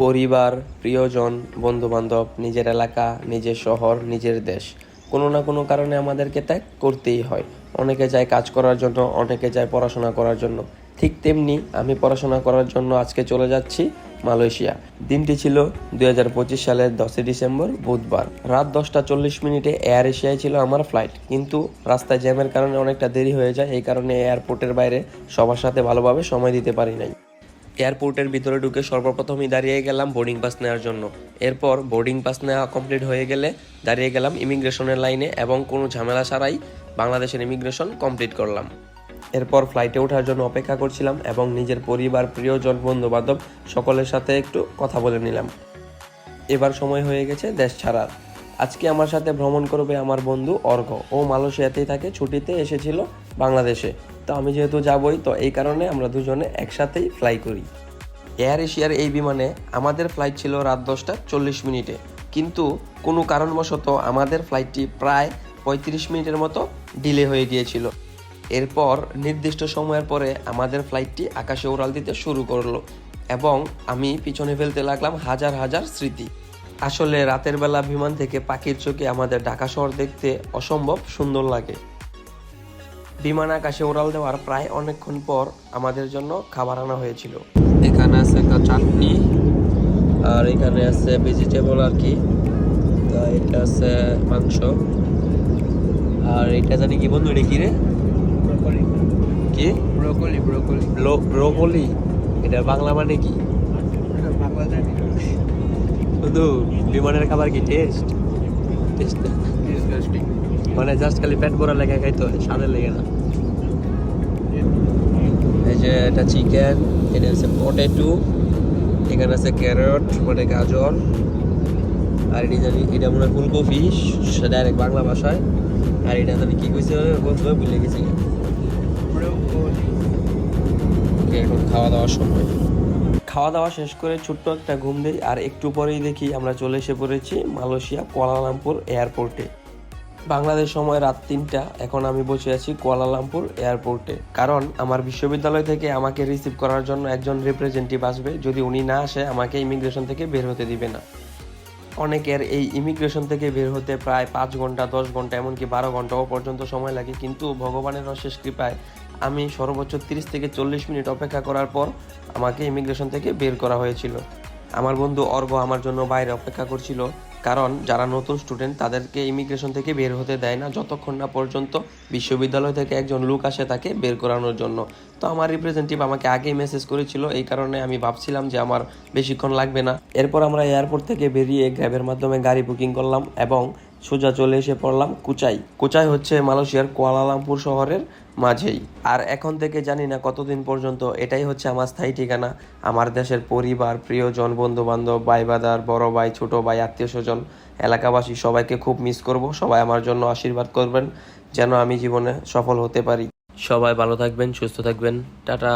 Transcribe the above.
পরিবার, প্রিয়জন, বন্ধুবান্ধব, নিজের এলাকা, নিজের শহর, নিজের দেশ, কোনো না কোনো কারণে আমাদেরকে ত্যাগ করতেই হয়। অনেকে যায় কাজ করার জন্য, অনেকে যায় পড়াশোনা করার জন্য। ঠিক তেমনি আমি পড়াশোনা করার জন্য আজকে চলে যাচ্ছি মালয়েশিয়া। দিনটি ছিল 2025 সালের 10ই ডিসেম্বর, বুধবার। রাত 10:40 এয়ার এশিয়ায় ছিল আমার ফ্লাইট, কিন্তু রাস্তায় জ্যামের কারণে অনেকটা দেরি হয়ে যায়। এই কারণে এয়ারপোর্টের বাইরে সবার সাথে ভালোভাবে সময় দিতে পারি নাই। এয়ারপোর্টের ভিতরে ঢুকে সর্বপ্রথমই দাঁড়িয়ে গেলাম বোর্ডিং পাস নেওয়ার জন্য। এরপর বোর্ডিং পাস নেওয়া কমপ্লিট হয়ে গেলে দাঁড়িয়ে গেলাম ইমিগ্রেশনের লাইনে এবং কোনো ঝামেলা ছাড়াই বাংলাদেশের ইমিগ্রেশন কমপ্লিট করলাম। এরপর ফ্লাইটে ওঠার জন্য অপেক্ষা করছিলাম এবং নিজের পরিবার, প্রিয়জন, বন্ধুবান্ধব সকলের সাথে একটু কথা বলে নিলাম। এবার সময় হয়ে গেছে দেশ ছাড়ার। আজকে আমার সাথে ভ্রমণ করবে আমার বন্ধু অর্ঘ্য। ও মালয়েশিয়াতেই থাকে, ছুটিতে এসেছিল বাংলাদেশে। তো আমি যেহেতু যাবই, তো এই কারণে আমরা দুজনে একসাথেই ফ্লাই করি। এয়ার এশিয়ার এই বিমানে আমাদের ফ্লাইট ছিল রাত 10:40, কিন্তু কোনো কারণবশত আমাদের ফ্লাইটটি প্রায় 35 মিনিটের মতো ডিলে হয়ে গিয়েছিল। এরপর নির্দিষ্ট সময়ের পরে আমাদের ফ্লাইটটি আকাশে উড়াল দিতে শুরু করলো এবং আমি পিছনে ফেলতে লাগলাম হাজার হাজার স্মৃতি। আসলে রাতের বেলা বিমান থেকে পাখির চোখে আমাদের ঢাকা শহর দেখতে অসম্ভব সুন্দর লাগে। বিমান আকাশে উড়াল দেওয়ার প্রায় অনেকক্ষণ পর আমাদের জন্য খাবার আনা হয়েছিল। এখানে আছে একটা চাটনি, আর এখানে আছে ভেজিটেবল আর কি। এটা আছে মাংস, আর এটা জানি কি বন্ধু, এটা কি রে? কি? ব্রোকলি। এটা বাংলা মানে কি বন্ধু? বিমানের খাবার কি টেস্ট? মানে জাস্ট খালি পেট ভরা লেগে খাইতে হয়, স্বাদের লেগে না। এই যে এটা চিকেন, এটা হচ্ছে পটেটো, এখানে আছে ক্যারট মানে গাজর, আর এটা জানি এটা মনে হয় ফুলকপি ডাইরেক্ট বাংলা ভাষায়। আর এটা জানি কি কইছে বলতে ভুলে গেছি। এখন খাওয়া দাওয়ার সময়। খাওয়া দাওয়া শেষ করে ছোট্ট একটা ঘুম দেই, আর একটু পরেই দেখি আমরা চলে এসে পড়েছি মালয়েশিয়া কুয়ালালামপুর এয়ারপোর্টে। বাংলাদেশ সময় রাত 3টা। এখন আমি বসে আছি কুয়ালালামপুর এয়ারপোর্টে, কারণ আমার বিশ্ববিদ্যালয় থেকে আমাকে রিসিভ করার জন্য একজন রিপ্রেজেন্টেটিভ আসবে। যদি উনি না আসে আমাকে ইমিগ্রেশন থেকে বের হতে দিবে না। অনেকের এই ইমিগ্রেশন থেকে বের হতে প্রায় 5 ঘন্টা, 10 ঘন্টা, এমনকি 12 ঘন্টাও পর্যন্ত সময় লাগে, কিন্তু ভগবানের অশেষ কৃপায় আমি সর্বোচ্চ 30 থেকে 40 মিনিট অপেক্ষা করার পর আমাকে ইমিগ্রেশন থেকে বের করা হয়েছিল। আমার বন্ধু অর্ঘ্য আমার জন্য বাইরে অপেক্ষা করছিল, কারণ যারা নতুন স্টুডেন্ট তাদেরকে ইমিগ্রেশন থেকে বের হতে দেয় না যতক্ষণ না পর্যন্ত বিশ্ববিদ্যালয় থেকে একজন লোক আসে তাকে বের করানোর জন্য। তো আমার রিপ্রেজেন্টেটিভ আমাকে আগেই মেসেজ করেছিল, এই কারণে আমি ভাবছিলাম যে আমার বেশিক্ষণ লাগবে না। এরপর আমরা এয়ারপোর্ট থেকে বেরিয়ে গ্র্যাবের মাধ্যমে গাড়ি বুকিং করলাম এবং সোজা চলে এসে পড়লাম কোচাই। কোচাই হচ্ছে মালয়েশিয়ার কুয়ালালামপুর শহরের মাঝেই। আর এখন থেকে জানি না কতদিন পর্যন্ত এটাই হচ্ছে আমার স্থায়ী ঠিকানা। আমার দেশের পরিবার, প্রিয়জন, বন্ধু বান্ধব, ভাই বাদার, বড় ভাই, ছোট ভাই, আত্মীয় স্বজন, এলাকাবাসী সবাইকে খুব মিস করব। সবাই আমার জন্য আশীর্বাদ করবেন যেন আমি জীবনে সফল হতে পারি। সবাই ভালো থাকবেন, সুস্থ থাকবেন। টাটা।